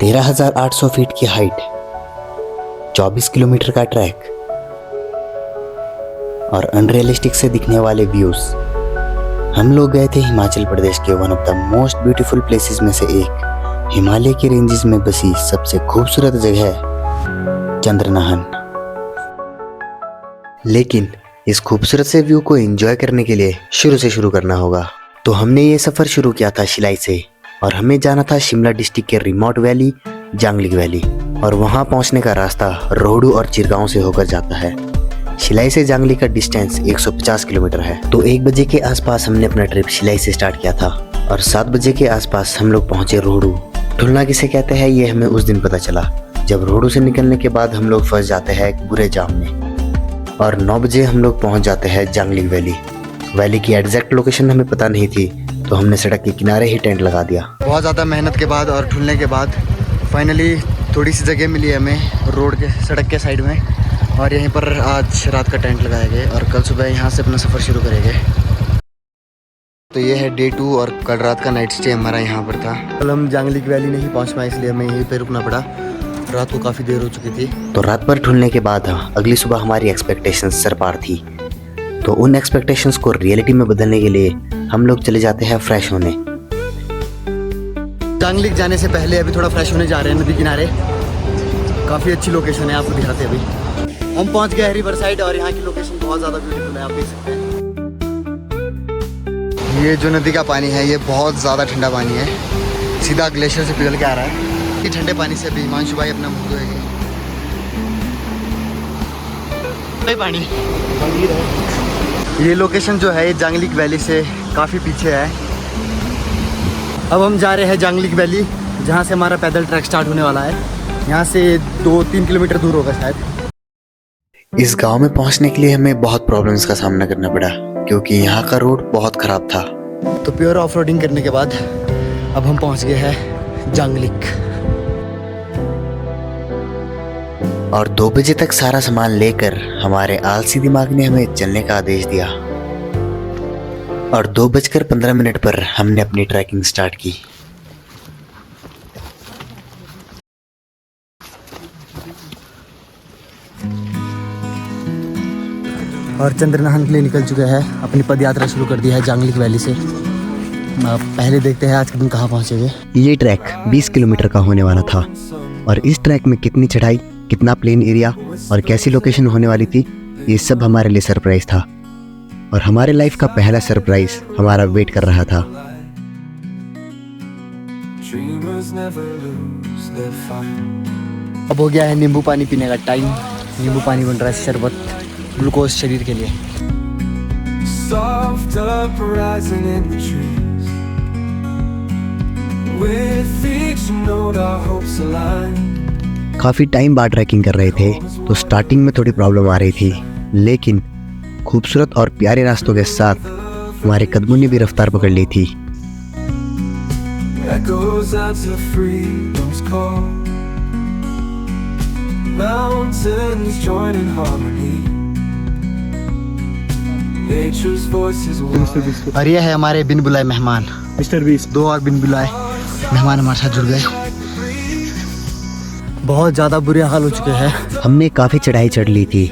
13,800 feet की height, 24 kilometre का track और अनरियलिस्टिक से दिखने वाले व्यूज। हम लोग गए थे हिमाचल प्रदेश के one of the most beautiful places में से एक, हिमालय के रेंजेस में बसी सबसे खूबसूरत जगह चंद्रनाहन। लेकिन इस खूबसूरत से व्यू को एंजॉय करने के लिए शुरू से शुरू करना होगा। तो हमने ये सफर शुरू किया था शिलाई से और हमें जाना था शिमला डिस्ट्रिक्ट के रिमोट वैली जांगलिक वैली, और वहां पहुंचने का रास्ता रोहडू और चिरगांव से होकर जाता है। शिलाई से जांगलिक का डिस्टेंस 150 किलोमीटर है। तो 1 बजे के आसपास हमने अपना ट्रिप शिलाई से स्टार्ट किया था और 7 बजे के आसपास हम लोग पहुंचे रोहडू। ठुलना किसे कहते हैं ये हमें उस दिन पता चला जब रोहडू से निकलने के बाद हम लोग फंस जाते हैं एक बुरे जाम में और 9 बजे हम लोग पहुंच जाते हैं जांगलिक वैली। वैली की एग्जैक्ट लोकेशन हमें पता नहीं थी, तो हमने सड़क के किनारे ही टेंट लगा दिया। बहुत ज़्यादा मेहनत के बाद और ढूंढने के बाद फाइनली थोड़ी सी जगह मिली हमें रोड के सड़क के साइड में, और यहीं पर आज रात का टेंट लगाए गए और कल सुबह यहाँ से अपना सफ़र शुरू करेंगे। तो ये है डे 2 और कल रात का नाइट स्टे हमारा यहाँ पर था। कल हम जांगलिक वैली नहीं पहुँच पाए, इसलिए हमें यहीं पर रुकना पड़ा। रात को काफ़ी देर हो चुकी थी। तो रात भर ढूंढने के बाद अगली सुबह हमारी एक्सपेक्टेशंस सर पार थी। तो उन एक्सपेक्टेशंस को रियलिटी में बदलने के लिए हम लोग चले जाते हैं फ्रेश होने। जांगलिक जाने से पहले अभी थोड़ा फ्रेश होने जा रहे हैं नदी किनारे। काफ़ी अच्छी लोकेशन है, आपको दिखाते हैं। अभी हम पहुंच गए रिवर साइड और यहाँ की लोकेशन बहुत ज़्यादा ब्यूटीफुल है, आप देख सकते हैं। ये जो नदी का पानी है ये बहुत ज़्यादा ठंडा पानी है, सीधा ग्लेशियर से पिघल के आ रहा है। ये ठंडे पानी से अभी हिमांशु भाई अपना मुँह धोएंगे। पानी ये लोकेशन जो है ये जांगलिक वैली से काफ़ी पीछे है। अब हम जा रहे हैं जांगलिक वैली, जहाँ से हमारा पैदल ट्रैक स्टार्ट होने वाला है। यहाँ से 2-3 किलोमीटर दूर होगा शायद। इस गांव में पहुंचने के लिए हमें बहुत प्रॉब्लम्स का सामना करना पड़ा, क्योंकि यहाँ का रोड बहुत खराब था। तो प्योर ऑफ रोडिंग करने के बाद अब हम पहुँच गए हैं जांगलिक। और 2 बजे तक सारा सामान लेकर हमारे आलसी दिमाग ने हमें चलने का आदेश दिया और 2:15 पर हमने अपनी ट्रैकिंग स्टार्ट की। और चंद्रनाहन के लिए निकल चुके हैं, अपनी पद यात्रा शुरू कर दी है जांगलिक वैली से। पहले देखते हैं आज के दिन कहाँ पहुँचेंगे। ये ट्रैक 20 किलोमीटर का होने वाला था और इस ट्रैक में कितनी चढ़ाई, कितना प्लेन एरिया और कैसी लोकेशन होने वाली थी, ये सब हमारे लिए सरप्राइज था। और हमारे लाइफ का पहला सरप्राइज हमारा वेट कर रहा था। अब हो गया है नींबू पानी पीने का टाइम। नींबू पानी बन रहा है शरबत, ग्लूकोज शरीर के लिए। काफ़ी टाइम बाद ट्रैकिंग कर रहे थे, तो स्टार्टिंग में थोड़ी प्रॉब्लम आ रही थी, लेकिन खूबसूरत और प्यारे रास्तों के साथ हमारे कदमों ने भी रफ्तार पकड़ ली थी। और ये है हमारे बिन बुलाए मेहमान मिस्टर बीस। 2 और बिन बुलाए मेहमान हमारे साथ जुड़ गए। बहुत ज़्यादा बुरे हाल हो चुके हैं। हमने काफ़ी चढ़ाई चढ़ ली थी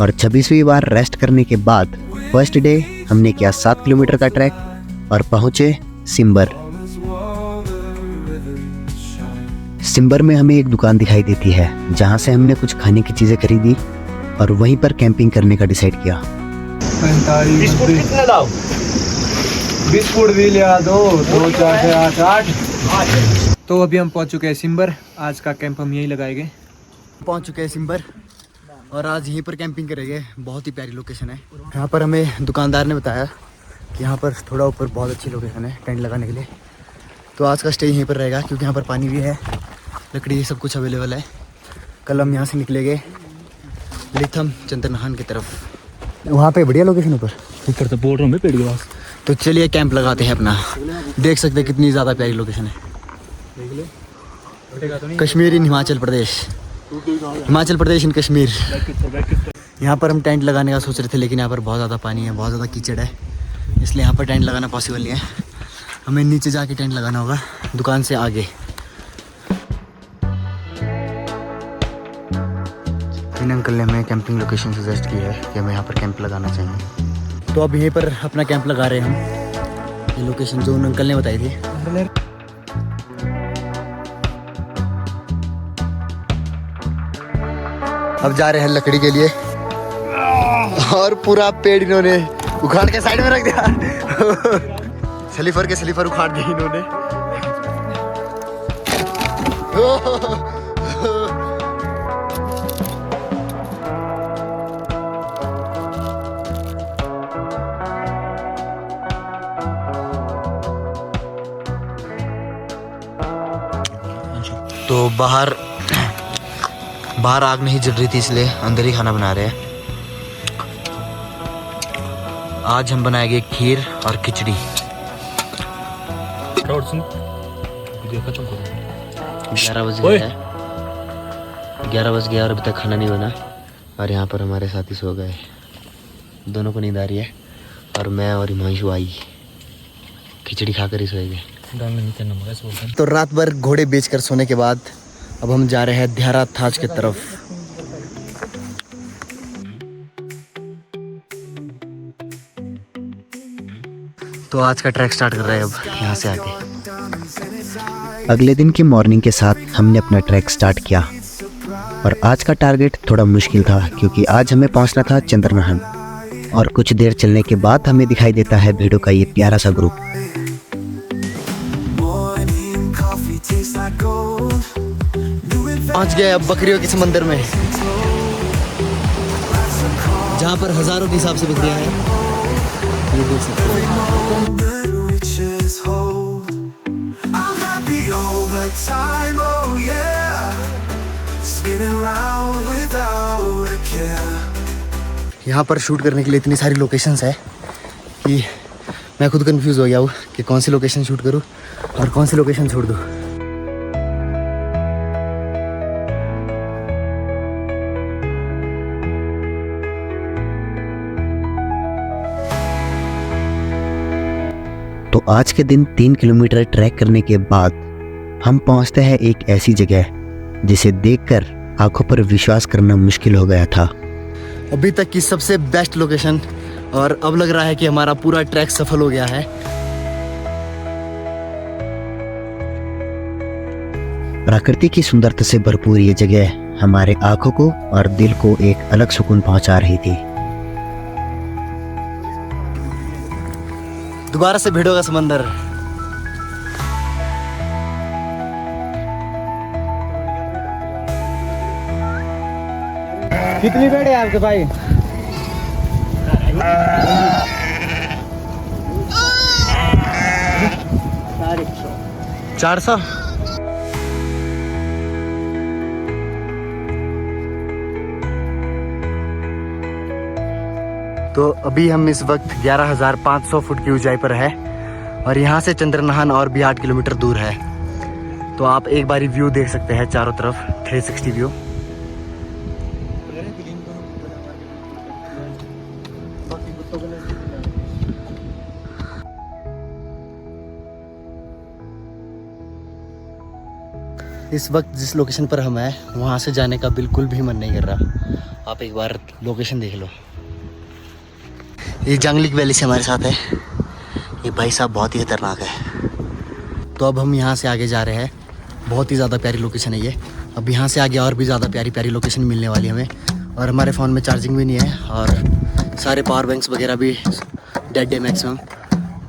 और 26वीं बार रेस्ट करने के बाद फर्स्ट डे हमने किया 7 किलोमीटर का ट्रैक और पहुँचे सिम्बर। सिम्बर में हमें एक दुकान दिखाई देती है, जहाँ से हमने कुछ खाने की चीज़ें खरीदी और वहीं पर कैंपिंग करने का डिसाइड किया। बिस्कुट कितने लाओ? बिस्कुट भी ले आ दो, 2 4 6 8 8। तो अभी हम पहुंच चुके हैं सिम्बर। आज का कैंप हम यहीं लगाएंगे। पहुंच चुके हैं सिम्बर और आज यहीं पर कैंपिंग करेंगे। बहुत ही प्यारी लोकेशन है। यहाँ पर हमें दुकानदार ने बताया कि यहाँ पर थोड़ा ऊपर बहुत अच्छी लोकेशन है टेंट लगाने के लिए। तो आज का स्टे यहीं पर रहेगा, क्योंकि यहाँ पर पानी भी है, लकड़ी सब कुछ अवेलेबल है। कल हम यहाँ से निकलेंगे लिथम चंद्रनाहन की तरफ। वहाँ पे बढ़िया लोकेशन ऊपर तो बोल रहा हूँ पेड़ के पास। तो चलिए कैंप लगाते हैं अपना। देख सकते हैं कितनी ज़्यादा प्यारी लोकेशन है। कश्मीर इन हिमाचल प्रदेश, हिमाचल प्रदेश इन कश्मीर। यहाँ पर हम टेंट लगाने का सोच रहे थे, लेकिन यहाँ पर बहुत ज़्यादा पानी है, बहुत ज़्यादा कीचड़ है, इसलिए यहाँ पर टेंट लगाना पॉसिबल नहीं है। हमें नीचे जाके टेंट लगाना होगा दुकान से आगे। जिन अंकल ने हमें कैंपिंग लोकेशन सजेस्ट की है कि हमें यहाँ पर कैंप लगाना चाहिए, तो अब यहीं पर अपना कैंप लगा रहे हैं हम। ये लोकेशन जो उन अंकल ने बताई थी। अब जा रहे हैं लकड़ी के लिए, और पूरा पेड़ इन्होंने उखाड़ के साइड में रख दिया। स्लीपर के स्लीपर उखाड़ दिए इन्होंने। तो बाहर आग नहीं जल रही थी, इसलिए अंदर ही खाना बना रहे हैं। आज हम बनाएंगे खीर और खिचड़ी। 11 बज गया है, 11 बज गया और अभी तक खाना नहीं बना। और यहाँ पर हमारे साथी सो गए, दोनों को नींद आ रही है, और मैं और हिमांशु आई खिचड़ी खाकर ही सोएंगे। तो रात भर घोड़े बेचकर सोने के बाद अब हम जा रहे हैं ध्यारा थाज की तरफ। तो आज का ट्रैक स्टार्ट कर रहे हैं अब यहाँ से आगे। अगले दिन की मॉर्निंग के साथ हमने अपना ट्रैक स्टार्ट किया, और आज का टारगेट थोड़ा मुश्किल था क्योंकि आज हमें पहुंचना था चंद्रनहन, और कुछ देर चलने के बाद हमें दिखाई देता है भेड़ों का ये प्यारा सा ग्रुप। पहुंच गए अब बकरियों के समंदर में, जहाँ पर हजारों के हिसाब से बकरियां हैं, ये देख सकते हैं। यहाँ पर शूट करने के लिए इतनी सारी लोकेशंस है कि मैं खुद कंफ्यूज हो गया हूँ कि कौन सी लोकेशन शूट करूँ और कौन सी लोकेशन छोड़ दूँ। तो आज के दिन 3 किलोमीटर ट्रैक करने के बाद हम पहुंचते हैं एक ऐसी जगह जिसे देखकर आंखों पर विश्वास करना मुश्किल हो गया था। अभी तक की सबसे बेस्ट लोकेशन, और अब लग रहा है कि हमारा पूरा ट्रैक सफल हो गया है। प्रकृति की सुंदरता से भरपूर ये जगह हमारे आंखों को और दिल को एक अलग सुकून पहुंचा रही थी। दोबारा से भेड़ों का समंदर। कितनी भेड़ है आपके भाई? 400। तो अभी हम इस वक्त 11,500 फुट की ऊंचाई पर है, और यहाँ से चंद्रनहन और भी 8 किलोमीटर दूर है। तो आप एक बारी व्यू देख सकते हैं चारों तरफ, 360 व्यू। इस वक्त जिस लोकेशन पर हम हैं वहाँ से जाने का बिल्कुल भी मन नहीं कर रहा। आप एक बार लोकेशन देख लो। ये जंगलिक वैली से हमारे साथ है, ये भाई साहब बहुत ही खतरनाक है। तो अब हम यहाँ से आगे जा रहे हैं, बहुत ही ज़्यादा प्यारी लोकेशन है ये। अब यहाँ से आगे और भी ज़्यादा प्यारी प्यारी लोकेशन मिलने वाली है हमें, और हमारे फ़ोन में चार्जिंग भी नहीं है, और सारे पावर बैंक्स वगैरह भी डेड है मैक्सिमम।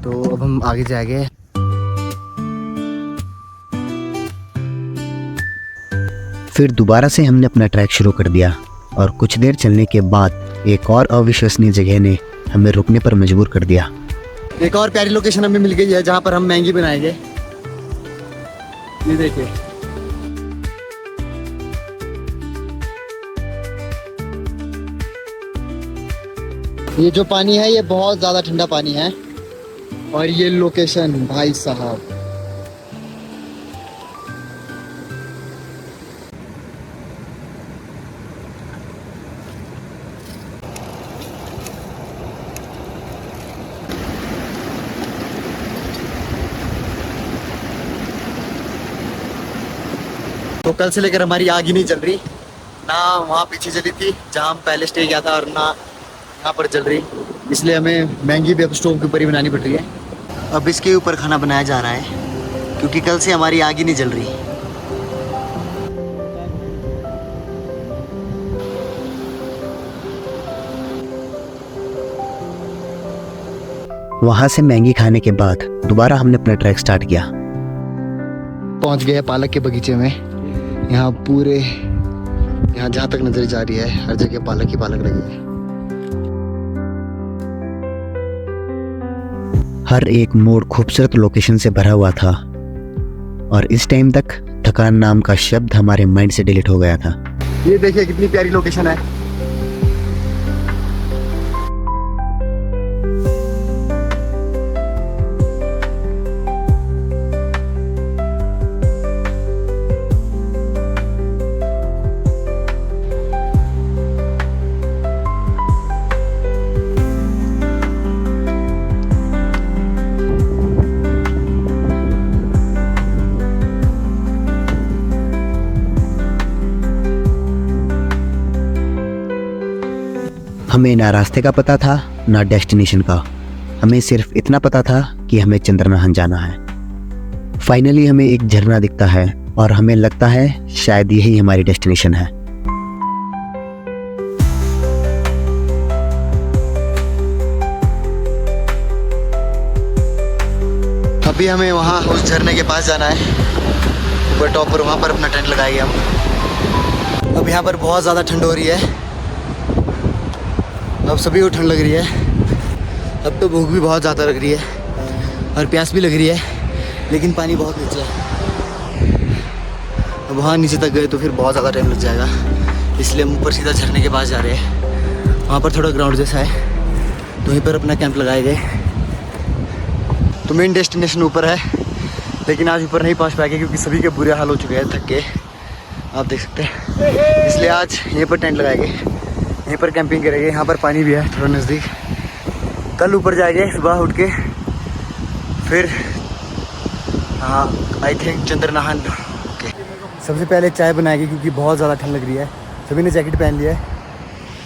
तो अब हम आगे जाएंगे। फिर दोबारा से हमने अपना ट्रैक शुरू कर दिया, और कुछ देर चलने के बाद एक और अविश्वसनीय जगह ने हमें रुकने पर मजबूर कर दिया। एक और प्यारी लोकेशन हमें मिल गई है जहाँ पर हम मैगी बनाएंगे। ये देखिए, ये जो पानी है ये बहुत ज़्यादा ठंडा पानी है, और ये लोकेशन भाई साहब, तो कल से लेकर हमारी आग ही नहीं जल रही, ना वहाँ पीछे जली थी जहाँ हम पहले स्टे किया था और ना यहाँ पर जल रही, इसलिए हमें मैगी भी अब स्टोव के ऊपर ही बनानी पड़ रही है। अब इसके ऊपर खाना बनाया जा रहा है क्योंकि कल से हमारी आग ही नहीं जल रही। वहां से मैगी खाने के बाद दोबारा हमने अपना ट्रैक स्टार्ट किया। पहुँच गए पालक के बगीचे में। यहाँ पूरे यहाँ जहाँ तक नजर जा रही है हर जगह पालक ही पालक लगी है। हर एक मोड़ खूबसूरत लोकेशन से भरा हुआ था और इस टाइम तक थकान नाम का शब्द हमारे माइंड से डिलीट हो गया था। ये देखिए कितनी प्यारी लोकेशन है। हमें ना रास्ते का पता था ना डेस्टिनेशन का। हमें सिर्फ इतना पता था कि हमें चंद्रनाहन जाना है। फाइनली हमें एक झरना दिखता है और हमें लगता है शायद यही हमारी डेस्टिनेशन है। अभी हमें वहाँ उस झरने के पास जाना है, ऊपर टॉप पर, वहाँ पर अपना टेंट लगाएंगे हम। अब यहाँ पर बहुत ज़्यादा ठंड हो रही है। अब सभी को ठंड लग रही है। अब तो भूख भी बहुत ज़्यादा लग रही है और प्यास भी लग रही है, लेकिन पानी बहुत नीचे है। अब वहाँ नीचे तक गए तो फिर बहुत ज़्यादा टाइम लग जाएगा, इसलिए हम ऊपर सीधा झरने के पास जा रहे हैं। वहाँ पर थोड़ा ग्राउंड जैसा है तो वहीं पर अपना कैंप लगाए गए। तो मेन डेस्टिनेशन ऊपर है, लेकिन आज ऊपर नहीं पहुँच पाएंगे क्योंकि सभी के बुरे हाल हो चुके हैं, थक के, आप देख सकते हैं। इसलिए आज यहीं पर टेंट लगाएंगे, यहीं पर कैंपिंग करेंगे। यहाँ पर पानी भी है थोड़ा नज़दीक। कल ऊपर जाएंगे सुबह उठ के, फिर हाँ आई थिंक चंद्रनाहन के। सबसे पहले चाय बनाएंगे क्योंकि बहुत ज़्यादा ठंड लग रही है। सभी ने जैकेट पहन लिया है,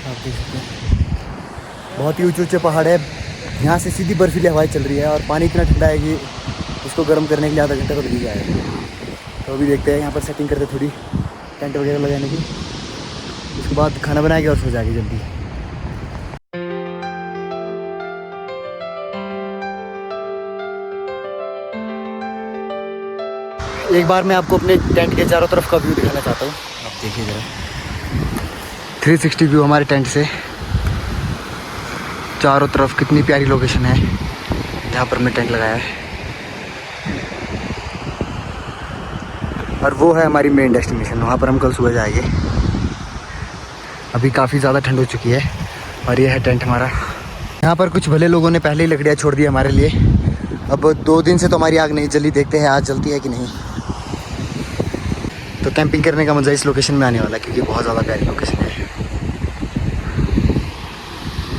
आप देख सकते हैं। बहुत ही ऊँचे ऊँचे पहाड़ है, यहाँ से सीधी बर्फीली हवाएं चल रही है और पानी इतना ठंडा है कि उसको गर्म करने के लिए आधा घंटा तो लग ही जाएगा। तो अभी देखते हैं, यहाँ पर सेटिंग करते थोड़ी टेंट वगैरह लगाने की, उसके बाद खाना बनाएंगे और सो जाएंगे जल्दी। एक बार मैं आपको अपने टेंट के चारों तरफ का व्यू दिखाना चाहता हूँ। आप देखिए ज़रा 360 व्यू हमारे टेंट से चारों तरफ। कितनी प्यारी लोकेशन है जहाँ पर हमने टेंट लगाया है, और वो है हमारी मेन डेस्टिनेशन। वहाँ पर हम कल सुबह जाएंगे। अभी काफ़ी ज़्यादा ठंड हो चुकी है और ये है टेंट हमारा। यहाँ पर कुछ भले लोगों ने पहले ही लकड़ियाँ छोड़ दी हमारे लिए। अब 2 दिन से तो हमारी आग नहीं जली, देखते हैं आज जलती है कि नहीं। तो कैंपिंग करने का मज़ा इस लोकेशन में आने वाला है क्योंकि बहुत ज़्यादा प्यारी लोकेशन है।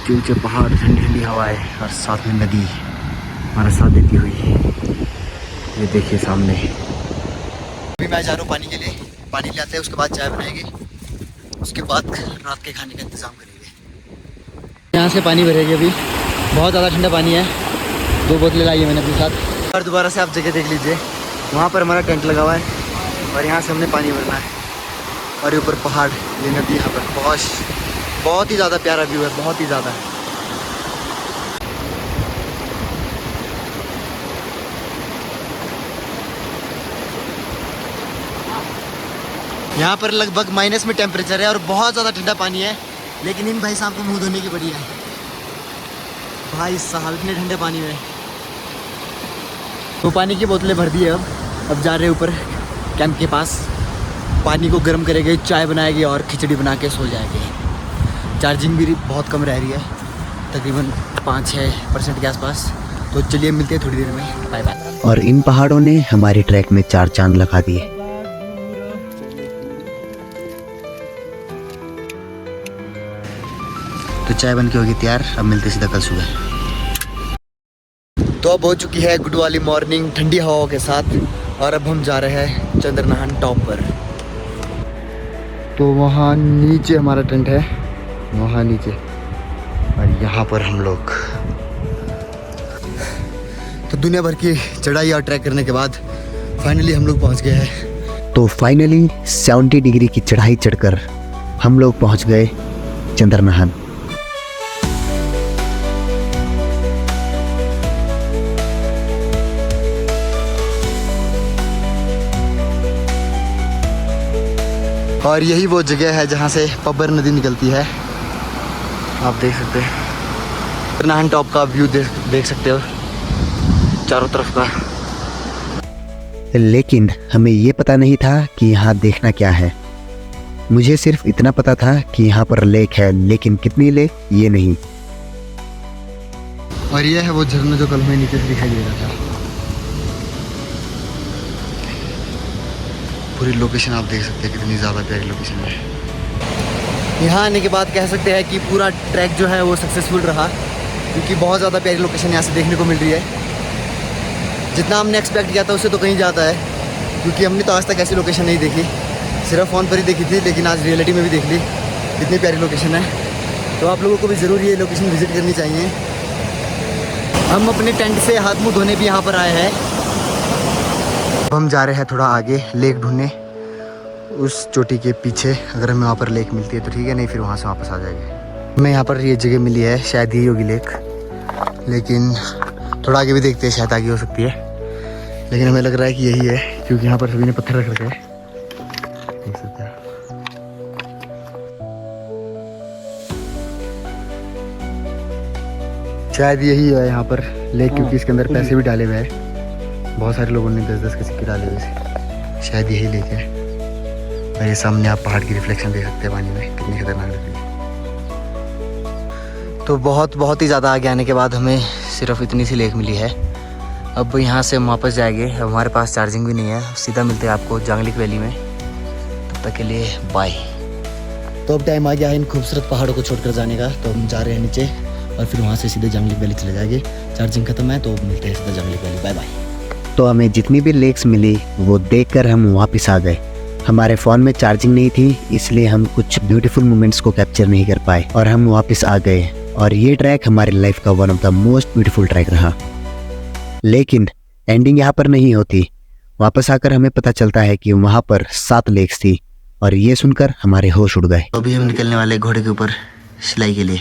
ऊंचे पहाड़, ठंडी ठंडी हवाएं और साथ में नदी हमारा साथ देती हुई। ये देखिए सामने। अभी मैं जा रहा हूँ पानी के लिए, पानी ले आते हैं, उसके बाद चाय बनाएंगे, उसके बाद रात के खाने का इंतज़ाम करेंगे। यहाँ से पानी भरेंगे। अभी बहुत ज़्यादा ठंडा पानी है, 2 बोतलें लाई है मैंने अपने साथ। और दोबारा से आप जगह देख लीजिए, वहाँ पर हमारा टेंट लगा हुआ है और यहाँ से हमने पानी भरना है। और ऊपर पहाड़, ये नदी, यहाँ पर बहुत ही ज़्यादा प्यारा व्यू है, बहुत ही ज़्यादा। यहाँ पर लगभग माइनस में टेम्परेचर है और बहुत ज़्यादा ठंडा पानी है, लेकिन इन भाई साहब को मुंह धोने की पड़ी है। भाई साहब इतने ठंडे पानी में। तो पानी की बोतलें भर दी है। अब जा रहे हैं ऊपर कैंप के पास, पानी को गर्म करेंगे, चाय बनाएंगे और खिचड़ी बना के सो जाएंगे। चार्जिंग भी बहुत कम रह रही है, तकरीबन 5-6% के आसपास। तो चलिए मिलते हैं थोड़ी देर में, बाय बाय। और इन पहाड़ों ने हमारे ट्रैक में 4 चांद लगा दिए। तो चाय बन के होगी तैयार, अब मिलते सीधा कल सुबह। तो अब हो चुकी है गुड वाली मॉर्निंग ठंडी हवाओं के साथ, और अब हम जा रहे हैं चंद्रनाहन टॉप पर। तो वहाँ नीचे हमारा टेंट है, वहाँ नीचे, और यहाँ पर हम लोग। तो दुनिया भर की चढ़ाई और ट्रैक करने के बाद फाइनली हम लोग पहुँच गए हैं। तो फाइनली 70 डिग्री की चढ़ाई चढ़कर हम लोग पहुंच गए चंद्रनाहन। और यही वो जगह है जहाँ से पब्बर नदी निकलती है। आप देख सकते हैं चंद्रनाहन टॉप का व्यू देख सकते हो चारों तरफ का। लेकिन हमें ये पता नहीं था कि यहाँ देखना क्या है। मुझे सिर्फ इतना पता था कि यहाँ पर लेक है, लेकिन कितनी लेक ये नहीं। और ये है वो झरना जो कल हमें नीचे से दिखाई दे रहा था। पूरी लोकेशन आप देख सकते हैं, कितनी ज़्यादा प्यारी लोकेशन है। यहाँ आने के बाद कह सकते हैं कि पूरा ट्रैक जो है वो सक्सेसफुल रहा, क्योंकि बहुत ज़्यादा प्यारी लोकेशन यहाँ से देखने को मिल रही है। जितना हमने एक्सपेक्ट किया था उससे तो कहीं ज़्यादा है, क्योंकि हमने तो आज तक ऐसी लोकेशन नहीं देखी, सिर्फ फ़ोन पर ही देखी थी, लेकिन आज रियलिटी में भी देख ली कितनी प्यारी लोकेशन है। तो आप लोगों को भी ज़रूर ये लोकेशन विज़िट करनी चाहिए। हम अपने टेंट से हाथ मुँह धोने भी यहाँ पर आए हैं। हम जा रहे हैं थोड़ा आगे लेक ढूंढने, उस चोटी के पीछे। अगर हमें वहाँ पर लेक मिलती है तो ठीक है, नहीं फिर वहाँ से वापस आ जाएंगे। हमें यहाँ पर ये जगह मिली है, शायद ही होगी लेक, लेकिन थोड़ा आगे भी देखते हैं, शायद आगे हो सकती है, लेकिन हमें लग रहा है कि यही है, क्योंकि यहाँ पर सभी ने पत्थर रख रखे हैं, देख सकते हैं। शायद यही है यहाँ पर लेक, क्योंकि इसके अंदर पैसे भी डाले हुए हैं। बहुत सारे लोगों ने 10-10 के सिक्के डाले हुए थे। शायद यही लेक है। और ये सामने आप पहाड़ की रिफ्लेक्शन देख सकते हैं पानी में, कितनी खतरनाक लगती है। तो बहुत ही ज़्यादा आगे आने के बाद हमें सिर्फ इतनी सी लेक मिली है। अब यहाँ से हम वापस जाएंगे, हमारे पास चार्जिंग भी नहीं है। सीधा मिलते हैं आपको जांगलिक वैली में, तब तक के लिए बाय। तो अब टाइम आ गया है इन खूबसूरत पहाड़ों को छोड़कर जाने का। तो हम जा रहे हैं नीचे और फिर वहाँ से सीधे जांगलिक वैली चले जाएंगे। चार्जिंग खत्म है तो मिलते हैं सीधा जांगलिक वैली। Bye bye. तो हमें जितनी भी लेक्स मिली वो देखकर हम वापस आ गए। हमारे फ़ोन में चार्जिंग नहीं थी, इसलिए हम कुछ ब्यूटीफुल मोमेंट्स को कैप्चर नहीं कर पाए और हम वापस आ गए। और ये ट्रैक हमारी लाइफ का one of the most beautiful track रहा। लेकिन एंडिंग यहाँ पर नहीं होती। वापस आकर हमें पता चलता है कि वहाँ पर 7 लेक्स थी, और ये सुनकर हमारे होश उड़ गए। अभी हम निकलने वाले घोड़े के ऊपर सिलाई के लिए।